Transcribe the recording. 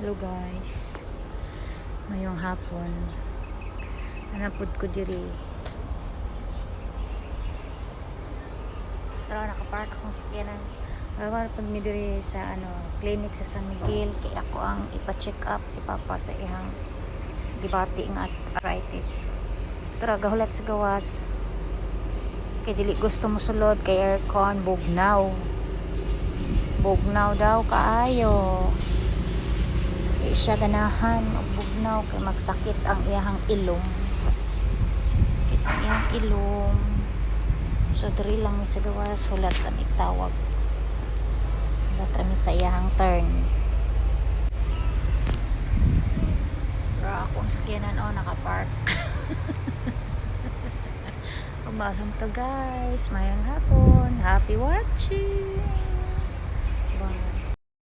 Hello guys. Ngayong hapon nanapod ko diri. Pero nakapark akong sakyanan. Bawal pag mi diri sa clinic sa San Miguel kay ako ang ipa-check up si Papa sa iyang gibati nga arthritis. Tara gahulat sa gawas. Kay dili gusto mo sulod kay aircon bugnaw. Bugnaw daw kaayo. Siya ganahan og bugnaw kay magsakit ang iyang ilong. Sakit ang iyang ilong. So diri lang mi sa gawas hulat kami tawag. Hulat kami sa iyang turn. Pero akong sakyanan nakapark. Umalam to guys. Mayang hapon. Happy watching.